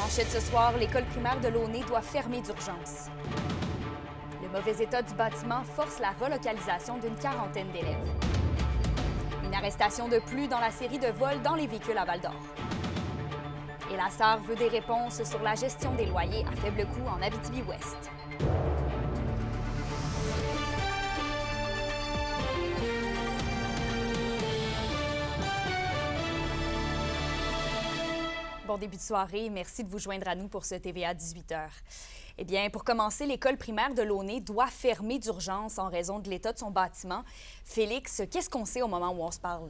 manchette ce soir, l'école primaire de Launay doit fermer d'urgence. Le mauvais état du bâtiment force la relocalisation d'une quarantaine d'élèves. Une arrestation de plus dans la série de vols dans les véhicules à Val-d'Or. Et la SAR veut des réponses sur la gestion des loyers à faible coût en Abitibi-Ouest. Bon début de soirée. Merci de vous joindre à nous pour ce TVA 18h. Eh bien, pour commencer, l'école primaire de Launay doit fermer d'urgence en raison de l'état de son bâtiment. Félix, qu'est-ce qu'on sait au moment où on se parle?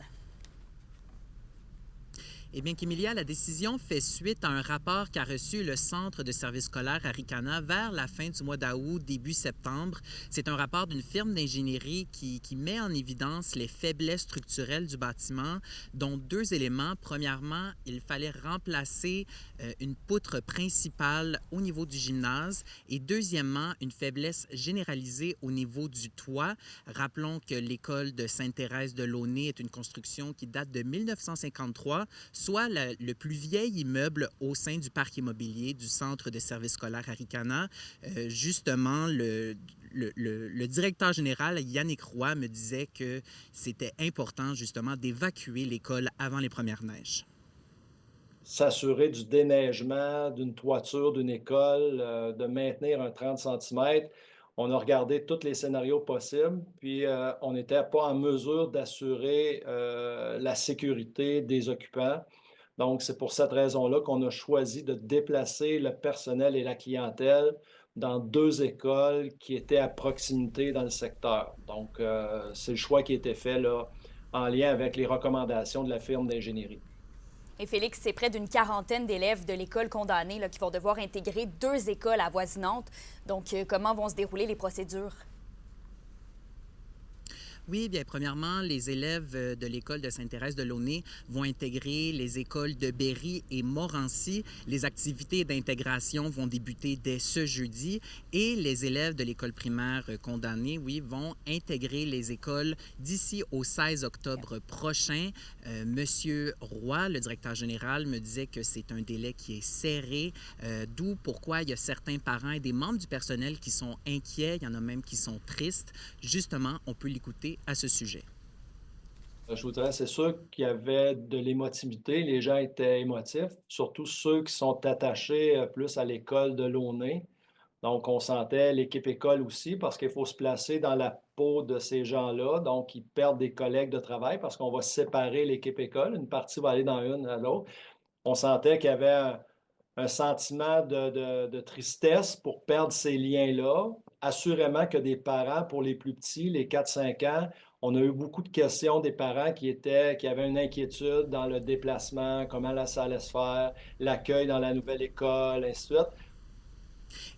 Eh bien, Kémilia, la décision fait suite à un rapport qu'a reçu le Centre de services scolaires Arikana vers la fin du mois d'août, début septembre. C'est un rapport d'une firme d'ingénierie qui met en évidence les faiblesses structurelles du bâtiment, dont deux éléments. Premièrement, il fallait remplacer une poutre principale au niveau du gymnase et deuxièmement, une faiblesse généralisée au niveau du toit. Rappelons que l'école de Sainte-Thérèse de Launay est une construction qui date de 1953, soit le plus vieil immeuble au sein du parc immobilier du Centre de services scolaires Arikana. Justement, le directeur général, Yannick Roy, me disait que c'était important justement d'évacuer l'école avant les premières neiges. S'assurer du déneigement d'une toiture d'une école, de maintenir un 30 cm. On a regardé tous les scénarios possibles, puis on n'était pas en mesure d'assurer la sécurité des occupants. Donc, c'est pour cette raison-là qu'on a choisi de déplacer le personnel et la clientèle dans deux écoles qui étaient à proximité dans le secteur. Donc, c'est le choix qui a été fait là, en lien avec les recommandations de la firme d'ingénierie. Et Félix, c'est près d'une quarantaine d'élèves de l'école condamnée qui vont devoir intégrer deux écoles avoisinantes. Donc, comment vont se dérouler les procédures? Oui, bien, premièrement, les élèves de l'école de Sainte-Thérèse de Launay vont intégrer les écoles de Berry et Morancy. Les activités d'intégration vont débuter dès ce jeudi et les élèves de l'école primaire condamnée, oui, vont intégrer les écoles d'ici au 16 octobre prochain. Monsieur Roy, le directeur général, me disait que c'est un délai qui est serré, d'où pourquoi il y a certains parents et des membres du personnel qui sont inquiets, il y en a même qui sont tristes. Justement, on peut l'écouter à ce sujet. Je vous dirais, c'est sûr qu'il y avait de l'émotivité. Les gens étaient émotifs, surtout ceux qui sont attachés plus à l'école de Launay. Donc, on sentait l'équipe école aussi parce qu'il faut se placer dans la peau de ces gens-là. Donc, ils perdent des collègues de travail parce qu'on va séparer l'équipe école. Une partie va aller dans une à l'autre. On sentait qu'il y avait un sentiment de tristesse pour perdre ces liens-là. Assurément que des parents, pour les plus petits, les 4-5 ans, on a eu beaucoup de questions des parents qui avaient une inquiétude dans le déplacement, comment ça allait se faire, l'accueil dans la nouvelle école, ainsi de suite.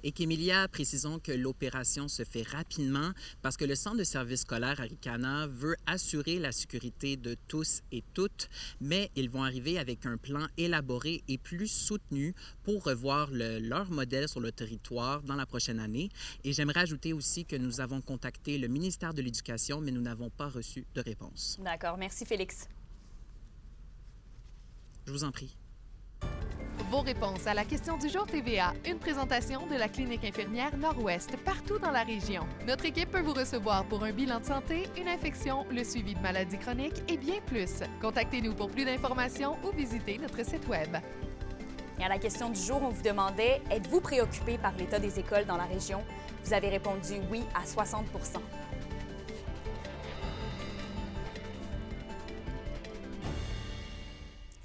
Et qu'Emilia, précisons que l'opération se fait rapidement parce que le Centre de services scolaires Arikana veut assurer la sécurité de tous et toutes, mais ils vont arriver avec un plan élaboré et plus soutenu pour revoir leur modèle sur le territoire dans la prochaine année. Et j'aimerais ajouter aussi que nous avons contacté le ministère de l'Éducation, mais nous n'avons pas reçu de réponse. D'accord. Merci, Félix. Je vous en prie. Vos réponses à la question du jour TVA, une présentation de la clinique infirmière Nord-Ouest partout dans la région. Notre équipe peut vous recevoir pour un bilan de santé, une infection, le suivi de maladies chroniques et bien plus. Contactez-nous pour plus d'informations ou visitez notre site Web. Et à la question du jour, on vous demandait « Êtes-vous préoccupé par l'état des écoles dans la région? » Vous avez répondu « Oui » à 60 %.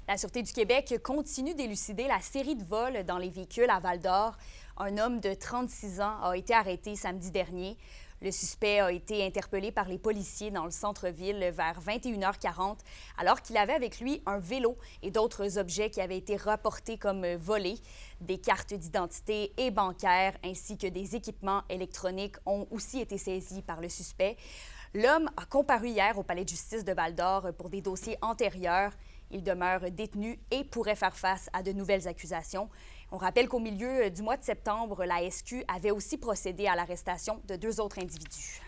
La Sûreté du Québec continue d'élucider la série de vols dans les véhicules à Val-d'Or. Un homme de 36 ans a été arrêté samedi dernier. Le suspect a été interpellé par les policiers dans le centre-ville vers 21h40, alors qu'il avait avec lui un vélo et d'autres objets qui avaient été rapportés comme volés. Des cartes d'identité et bancaires ainsi que des équipements électroniques ont aussi été saisis par le suspect. L'homme a comparu hier au palais de justice de Val-d'Or pour des dossiers antérieurs. Il demeure détenu et pourrait faire face à de nouvelles accusations. On rappelle qu'au milieu du mois de septembre, la SQ avait aussi procédé à l'arrestation de deux autres individus.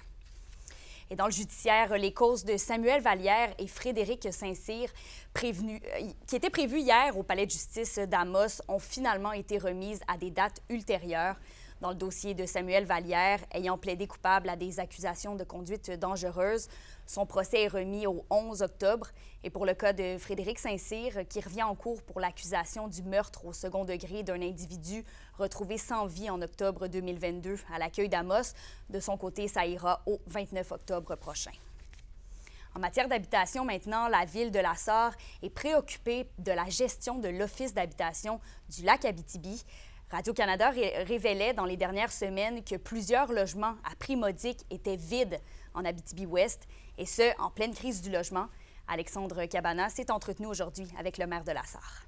Et dans le judiciaire, les causes de Samuel Vallière et Frédéric Saint-Cyr, qui étaient prévues hier au palais de justice d'Amos, ont finalement été remises à des dates ultérieures. Dans le dossier de Samuel Vallière, ayant plaidé coupable à des accusations de conduite dangereuse, son procès est remis au 11 octobre. Et pour le cas de Frédéric Saint-Cyr, qui revient en cours pour l'accusation du meurtre au second degré d'un individu retrouvé sans vie en octobre 2022 à l'accueil d'Amos, de son côté, ça ira au 29 octobre prochain. En matière d'habitation, maintenant, la ville de La Sarre est préoccupée de la gestion de l'Office d'habitation du lac Abitibi. Radio-Canada révélait dans les dernières semaines que plusieurs logements à prix modique étaient vides en Abitibi-Ouest, et ce, en pleine crise du logement. Alexandre Cabana s'est entretenu aujourd'hui avec le maire de La Sarre.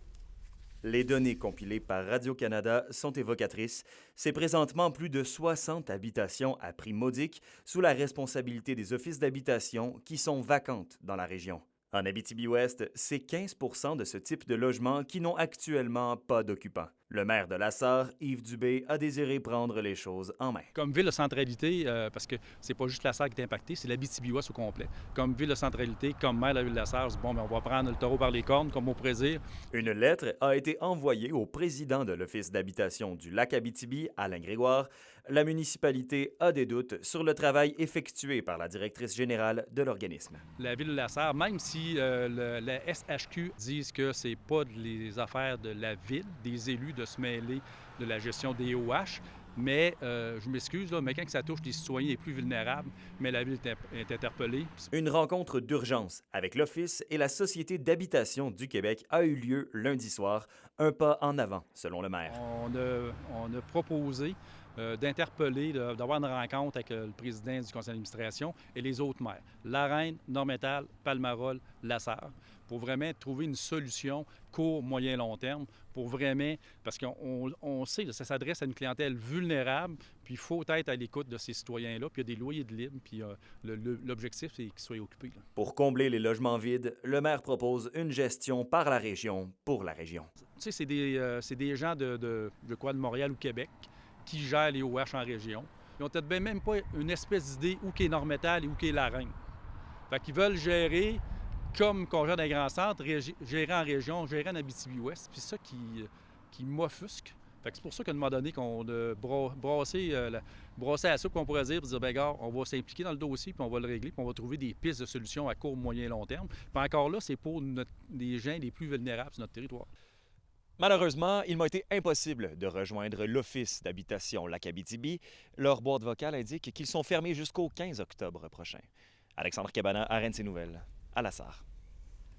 Les données compilées par Radio-Canada sont évocatrices. C'est présentement plus de 60 habitations à prix modique sous la responsabilité des offices d'habitation qui sont vacantes dans la région. En Abitibi-Ouest, c'est 15 % de ce type de logement qui n'ont actuellement pas d'occupants. Le maire de La Sarre, Yves Dubé, a désiré prendre les choses en main. Comme ville de centralité, parce que c'est pas juste La Sarre qui est impactée, c'est l'Abitibi-Ouest au complet. Comme ville de centralité, comme maire de la ville de La Sarre, on va prendre le taureau par les cornes, comme on pourrait dire. Une lettre a été envoyée au président de l'Office d'habitation du lac Abitibi, Alain Grégoire. La municipalité a des doutes sur le travail effectué par la directrice générale de l'organisme. La ville de La Sarre, même si la SHQ disent que c'est pas les affaires de la ville, des élus de se mêler de la gestion des OH, mais je m'excuse, mais quand ça touche les citoyens les plus vulnérables, mais la ville est interpellée. Une rencontre d'urgence avec l'Office et la Société d'habitation du Québec a eu lieu lundi soir, un pas en avant, selon le maire. On a proposé d'interpeller, d'avoir une rencontre avec le président du conseil d'administration et les autres maires, La Reine, Nord-Métal, Palmarol, La Sarre, pour vraiment trouver une solution court, moyen, long terme, pour vraiment, parce qu'on sait que ça s'adresse à une clientèle vulnérable, puis il faut être à l'écoute de ces citoyens-là, puis il y a des loyers de libre, puis l'objectif, c'est qu'ils soient occupés. Là. Pour combler les logements vides, le maire propose une gestion par la région pour la région. Tu sais, c'est des gens de Montréal ou Québec qui gèrent les OH en région. Ils n'ont peut-être même pas une espèce d'idée où qu'est Nord-Métal et où qu'est La Reine. Fait qu'ils veulent gérer comme qu'on gère dans les grands centres, gérer en région, gérer en Abitibi-Ouest. Puis c'est ça qui m'offusque. Fait que c'est pour ça qu'à un moment donné, qu'on a brassé la soupe, qu'on pourrait dire, pour dire, bien, gars, on va s'impliquer dans le dossier, puis on va le régler, puis on va trouver des pistes de solutions à court, moyen et long terme. Puis encore là, c'est pour les gens les plus vulnérables sur notre territoire. Malheureusement, il m'a été impossible de rejoindre l'Office d'habitation Lac-Abitibi. Leur boîte vocale indique qu'ils sont fermés jusqu'au 15 octobre prochain. Alexandre Cabana, RNC Nouvelles, à La Sarre.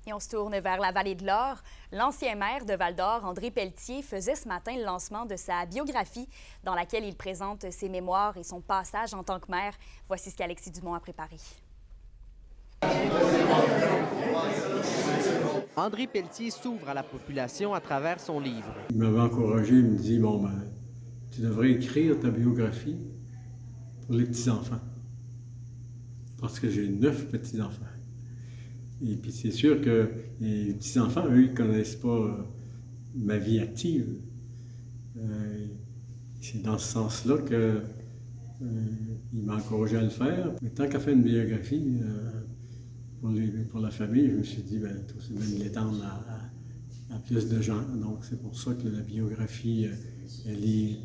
Et on se tourne vers la Vallée de l'Or. L'ancien maire de Val-d'Or, André Pelletier, faisait ce matin le lancement de sa biographie dans laquelle il présente ses mémoires et son passage en tant que maire. Voici ce qu'Alexis Dumont a préparé. André Pelletier s'ouvre à la population à travers son livre. Il m'avait encouragé, il me dit, bon, ben, tu devrais écrire ta biographie pour les petits-enfants. Parce que j'ai 9 petits-enfants. Et puis c'est sûr que les petits-enfants, eux, ils ne connaissent pas ma vie active. C'est dans ce sens-là qu'il m'a encouragé à le faire. Mais tant qu'à faire une biographie pour la famille, je me suis dit, ben, c'est bien de l'étendre à plus de gens. Donc c'est pour ça que la biographie, elle est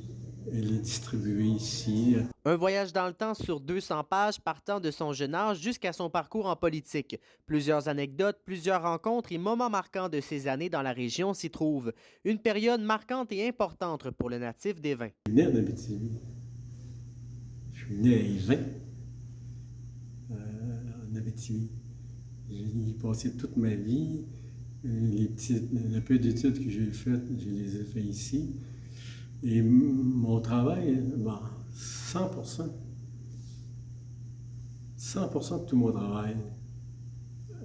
distribuée ici. Un voyage dans le temps sur 200 pages partant de son jeune âge jusqu'à son parcours en politique. Plusieurs anecdotes, plusieurs rencontres et moments marquants de ces années dans la région s'y trouvent. Une période marquante et importante pour le natif des Vins. Je suis né en Abitibi. Je suis né à Yvain, en Abitibi. J'ai passé toute ma vie. Le peu d'études que j'ai faites, je les ai faites ici. Et mon travail, ben, 100% de tout mon travail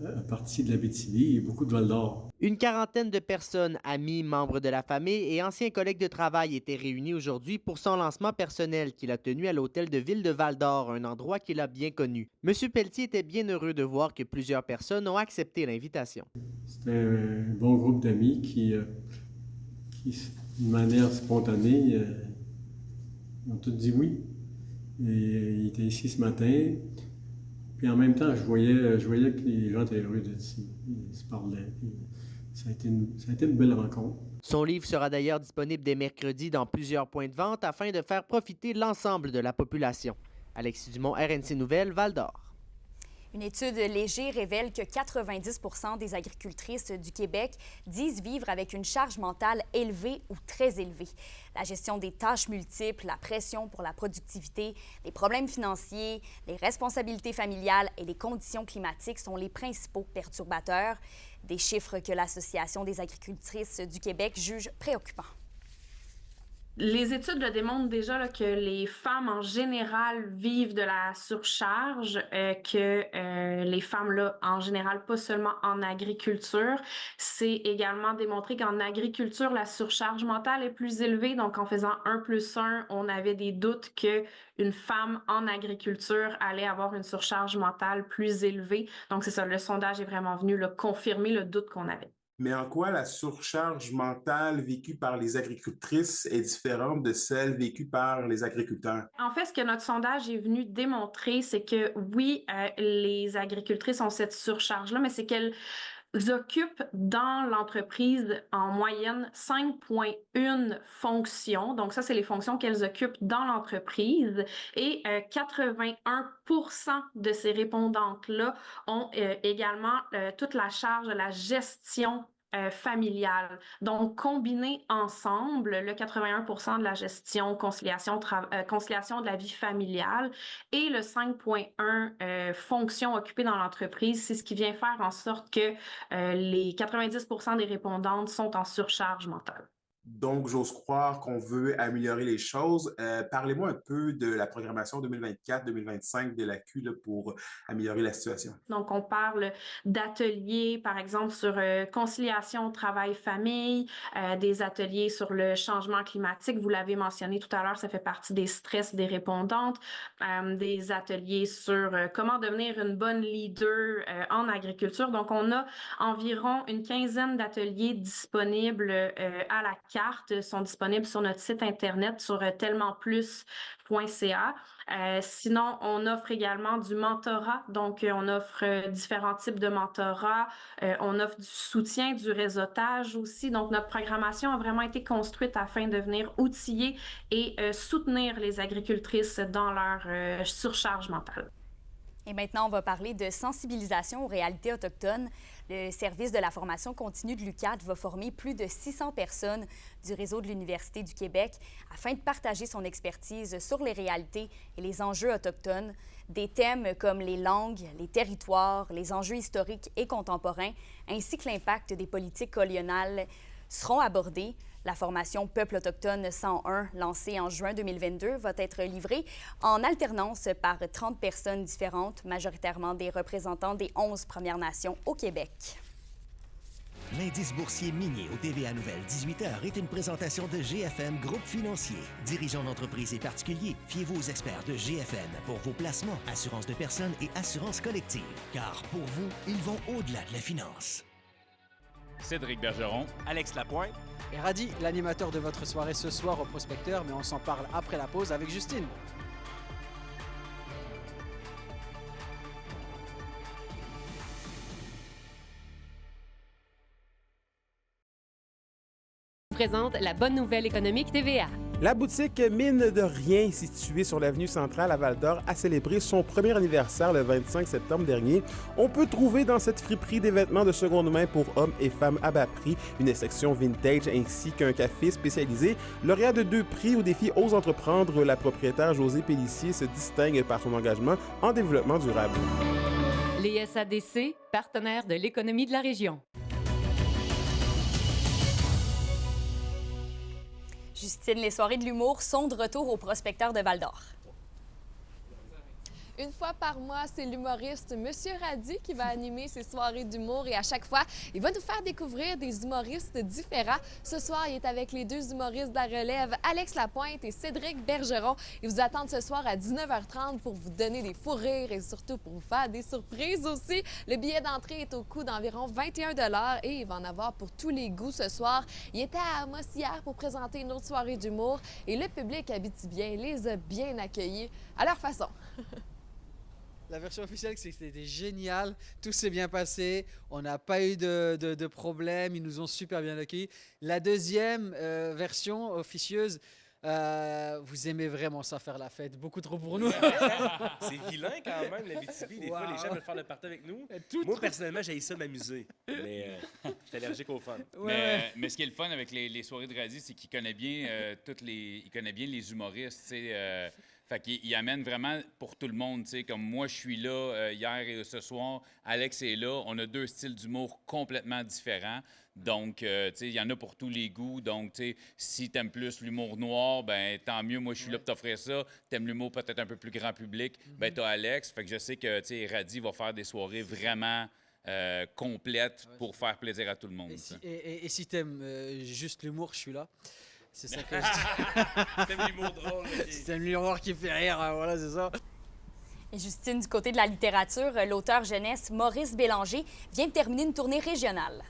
à partir de l'Abitibi et beaucoup de Val-d'Or. Une quarantaine de personnes, amis, membres de la famille et anciens collègues de travail étaient réunis aujourd'hui pour son lancement personnel qu'il a tenu à l'hôtel de ville de Val-d'Or, un endroit qu'il a bien connu. M. Pelletier était bien heureux de voir que plusieurs personnes ont accepté l'invitation. C'était un bon groupe d'amis qui d'une manière spontanée, ils ont tous dit oui. Et il était ici ce matin. Puis en même temps, je voyais que les gens étaient heureux d'être ici. Ils se parlaient. Ça a été une belle rencontre. Son livre sera d'ailleurs disponible dès mercredi dans plusieurs points de vente afin de faire profiter l'ensemble de la population. Alexis Dumont, RNC Nouvelles, Val-d'Or. Une étude Léger révèle que 90 % des agricultrices du Québec disent vivre avec une charge mentale élevée ou très élevée. La gestion des tâches multiples, la pression pour la productivité, les problèmes financiers, les responsabilités familiales et les conditions climatiques sont les principaux perturbateurs. Des chiffres que l'Association des agricultrices du Québec juge préoccupants. Les études le démontrent déjà là, que les femmes en général vivent de la surcharge, que les femmes là en général, pas seulement en agriculture. C'est également démontré qu'en agriculture, la surcharge mentale est plus élevée. Donc en faisant 1+1, on avait des doutes qu'une femme en agriculture allait avoir une surcharge mentale plus élevée. Donc c'est ça, le sondage est vraiment venu là, confirmer le doute qu'on avait. Mais en quoi la surcharge mentale vécue par les agricultrices est différente de celle vécue par les agriculteurs? En fait, ce que notre sondage est venu démontrer, c'est que oui, les agricultrices ont cette surcharge-là, mais c'est qu'elles occupent dans l'entreprise en moyenne 5,1 fonctions. Donc ça, c'est les fonctions qu'elles occupent dans l'entreprise. Et 81% de ces répondantes-là ont également toute la charge de la gestion familiale. Donc, combiné ensemble, le 81% de la gestion, conciliation de la vie familiale et le 5,1 fonctions occupées dans l'entreprise, c'est ce qui vient faire en sorte que les 90% des répondantes sont en surcharge mentale. Donc, j'ose croire qu'on veut améliorer les choses. Parlez-moi un peu de la programmation 2024-2025 de la Q là, pour améliorer la situation. Donc, on parle d'ateliers, par exemple, sur conciliation travail-famille, des ateliers sur le changement climatique. Vous l'avez mentionné tout à l'heure, ça fait partie des stress des répondantes. Des ateliers sur comment devenir une bonne leader en agriculture. Donc, on a environ une quinzaine d'ateliers disponibles à la carte, sont disponibles sur notre site Internet sur tellementplus.ca. Sinon, on offre également du mentorat. Donc, on offre différents types de mentorat. On offre du soutien, du réseautage aussi. Donc, notre programmation a vraiment été construite afin de venir outiller et soutenir les agricultrices dans leur surcharge mentale. Et maintenant, on va parler de sensibilisation aux réalités autochtones. Le service de la formation continue de l'UQAD va former plus de 600 personnes du réseau de l'Université du Québec afin de partager son expertise sur les réalités et les enjeux autochtones. Des thèmes comme les langues, les territoires, les enjeux historiques et contemporains, ainsi que l'impact des politiques coloniales seront abordés. La formation Peuple autochtone 101, lancée en juin 2022, va être livrée en alternance par 30 personnes différentes, majoritairement des représentants des 11 Premières Nations au Québec. L'indice boursier minier au TVA Nouvelle 18h est une présentation de GFM Groupe Financier. Dirigeants d'entreprises et particuliers, fiez-vous aux experts de GFM pour vos placements, assurances de personnes et assurances collectives. Car pour vous, ils vont au-delà de la finance. Cédric Bergeron, Alex Lapointe et Radi, l'animateur de votre soirée ce soir au Prospecteur, mais on s'en parle après la pause avec Justine. Présente la bonne nouvelle économique TVA. La boutique Mine de Rien, située sur l'avenue Centrale à Val-d'Or, a célébré son premier anniversaire le 25 septembre dernier. On peut trouver dans cette friperie des vêtements de seconde main pour hommes et femmes à bas prix, une section vintage ainsi qu'un café spécialisé. Lauréat de 2 prix au défi Ose entreprendre, la propriétaire Josée Pélissier se distingue par son engagement en développement durable. Les SADC, partenaires de l'économie de la région. Justine, les soirées de l'humour sont de retour au Prospecteur de Val-d'Or. Une fois par mois, c'est l'humoriste Monsieur Radi qui va animer ses soirées d'humour et à chaque fois, il va nous faire découvrir des humoristes différents. Ce soir, il est avec les 2 humoristes de la relève, Alex Lapointe et Cédric Bergeron. Ils vous attendent ce soir à 19h30 pour vous donner des fous rires et surtout pour vous faire des surprises aussi. Le billet d'entrée est au coût d'environ 21 $ et il va en avoir pour tous les goûts ce soir. Il était à Amos hier pour présenter une autre soirée d'humour et le public abitibien les a bien accueillis à leur façon. La version officielle, c'est que c'était génial. Tout s'est bien passé. On n'a pas eu de problème. Ils nous ont super bien accueillis. La deuxième version officieuse, vous aimez vraiment ça, faire la fête. Beaucoup trop pour nous. C'est vilain quand même, l'Abitibi. Des fois, les gens veulent faire le party avec nous. Moi, personnellement, j'ai ça m'amuser. Mais je suis allergique au fun. Mais ce qui est le fun avec les soirées de Radi, c'est qu'il connaît bien il connaît bien les humoristes. Fait qu'il amène vraiment pour tout le monde. Comme moi, je suis là hier et ce soir. Alex est là. On a 2 styles d'humour complètement différents. Donc, il y en a pour tous les goûts. Donc, si tu aimes plus l'humour noir, ben tant mieux. Moi, je suis là pour t'offrir ça. Tu aimes l'humour peut-être un peu plus grand public, ben tu as Alex. Fait que je sais que Radi va faire des soirées vraiment complètes pour faire plaisir à tout le monde. Et si tu aimes juste l'humour, je suis là. C'est ça que je dis. T'aimes l'humour drôle. Si t'aimes l'humour qui fait rire, voilà, c'est ça. Et Justine, du côté de la littérature, l'auteur jeunesse Maurice Bélanger vient de terminer une tournée régionale.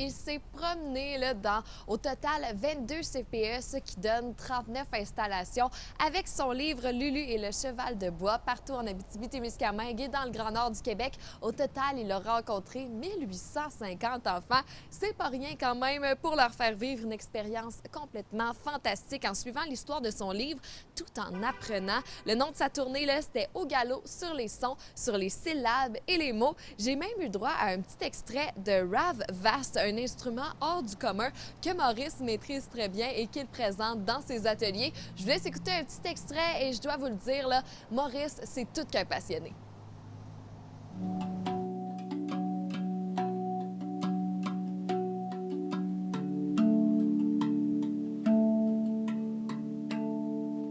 Il s'est promené là, dans, au total, 22 CPE, ce qui donne 39 installations, avec son livre « Lulu et le cheval de bois » partout en Abitibi-Témiscamingue et dans le Grand Nord du Québec. Au total, il a rencontré 1850 enfants. C'est pas rien quand même pour leur faire vivre une expérience complètement fantastique en suivant l'histoire de son livre, tout en apprenant. Le nom de sa tournée, c'était « Au galop sur les sons, sur les syllabes et les mots ». J'ai même eu droit à un petit extrait de Rav Vast, un instrument hors du commun que Maurice maîtrise très bien et qu'il présente dans ses ateliers. Je vous laisse écouter un petit extrait et je dois vous le dire, là, Maurice, c'est tout qu'un passionné.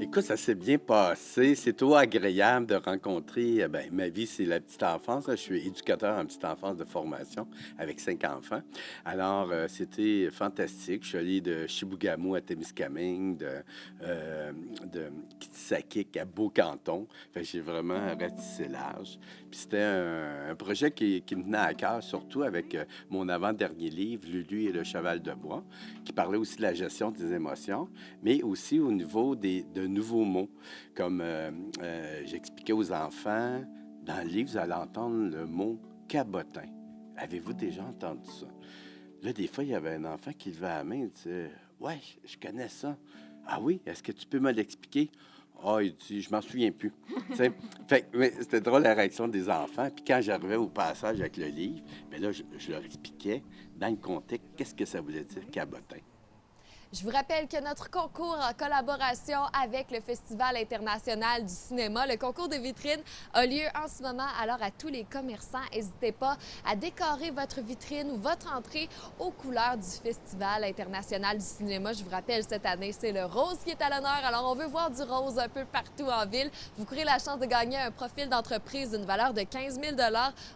Écoute, ça s'est bien passé. C'est toujours agréable de rencontrer. Ma vie, c'est la petite enfance. Je suis éducateur en petite enfance de formation avec 5 enfants. Alors, c'était fantastique. Je suis allé de Chibougamau à Témiscamingue, de Kitsakik à Beaucanton. J'ai vraiment ratissé large. Puis c'était un projet qui me tenait à cœur, surtout avec mon avant-dernier livre, Lulu et le cheval de bois, qui parlait aussi de la gestion des émotions, mais aussi au niveau de nouveaux mots. Comme j'expliquais aux enfants, dans le livre, vous allez entendre le mot « cabotin ». Avez-vous déjà entendu ça? Là, des fois, il y avait un enfant qui levait la main et disait « Ouais, je connais ça. »« Ah oui, est-ce que tu peux me l'expliquer? » Ah, il dit, je m'en souviens plus. C'était drôle la réaction des enfants. Puis quand j'arrivais au passage avec le livre, bien là, je leur expliquais dans le contexte qu'est-ce que ça voulait dire cabotin. Je vous rappelle que notre concours en collaboration avec le Festival international du cinéma, le concours de vitrine, a lieu en ce moment. Alors, à tous les commerçants, n'hésitez pas à décorer votre vitrine ou votre entrée aux couleurs du Festival international du cinéma. Je vous rappelle, cette année, c'est le rose qui est à l'honneur. Alors, on veut voir du rose un peu partout en ville. Vous courez la chance de gagner un profil d'entreprise d'une valeur de 15 000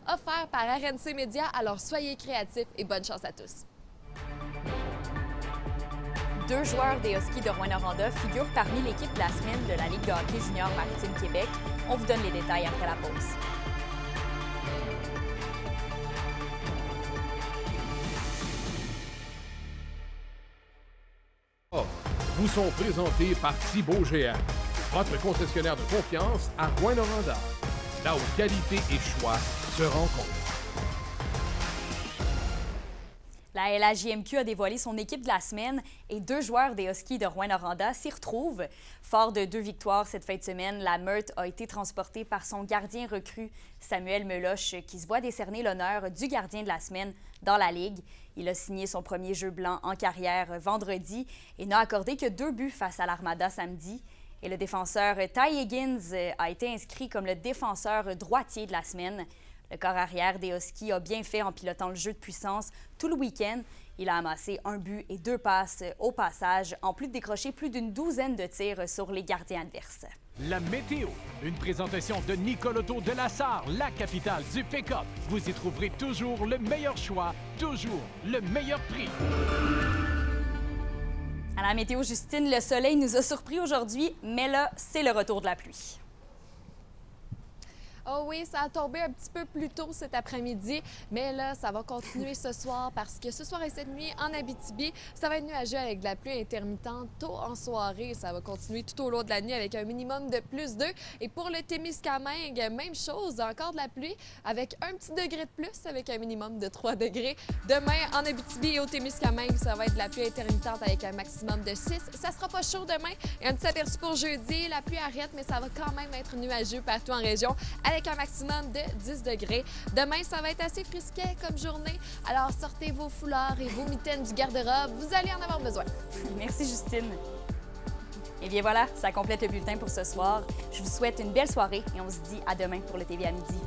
offert par RNC Média. Alors, soyez créatifs et bonne chance à tous. 2 joueurs des Huskies de Rouyn-Noranda figurent parmi l'équipe de la semaine de la Ligue de hockey junior Maritime Québec. On vous donne les détails après la pause. Vous sont présentés par Thibaut Géant, votre concessionnaire de confiance à Rouyn-Noranda, là où qualité et choix se rencontrent. La LHJMQ a dévoilé son équipe de la semaine et 2 joueurs des Huskies de Rouyn-Noranda s'y retrouvent. Fort de 2 victoires cette fin de semaine, la Meurthe a été transportée par son gardien recru, Samuel Meloche, qui se voit décerner l'honneur du gardien de la semaine dans la Ligue. Il a signé son premier jeu blanc en carrière vendredi et n'a accordé que 2 buts face à l'Armada samedi. Et le défenseur Ty Higgins a été inscrit comme le défenseur droitier de la semaine. Le corps arrière des Huskies a bien fait en pilotant le jeu de puissance tout le week-end. Il a amassé 1 but et 2 passes au passage, en plus de décrocher plus d'une douzaine de tirs sur les gardiens adverses. La météo, une présentation de Nicoloto de la Sarre, la capitale du pick-up. Vous y trouverez toujours le meilleur choix, toujours le meilleur prix. À la météo, Justine, le soleil nous a surpris aujourd'hui, mais là, c'est le retour de la pluie. Oh oui, ça a tombé un petit peu plus tôt cet après-midi, mais là, ça va continuer ce soir parce que ce soir et cette nuit, en Abitibi, ça va être nuageux avec de la pluie intermittente tôt en soirée. Ça va continuer tout au long de la nuit avec un minimum de +2. Et pour le Témiscamingue, même chose, encore de la pluie avec un petit degré de plus avec un minimum de 3 degrés. Demain, en Abitibi et au Témiscamingue, ça va être de la pluie intermittente avec un maximum de 6. Ça sera pas chaud demain. Et un petit aperçu pour jeudi, la pluie arrête, mais ça va quand même être nuageux partout en région avec un maximum de 10 degrés. Demain, ça va être assez frisquet comme journée. Alors, sortez vos foulards et vos mitaines du garde-robe. Vous allez en avoir besoin. Merci, Justine. Et bien voilà, ça complète le bulletin pour ce soir. Je vous souhaite une belle soirée et on se dit à demain pour le TVA Midi.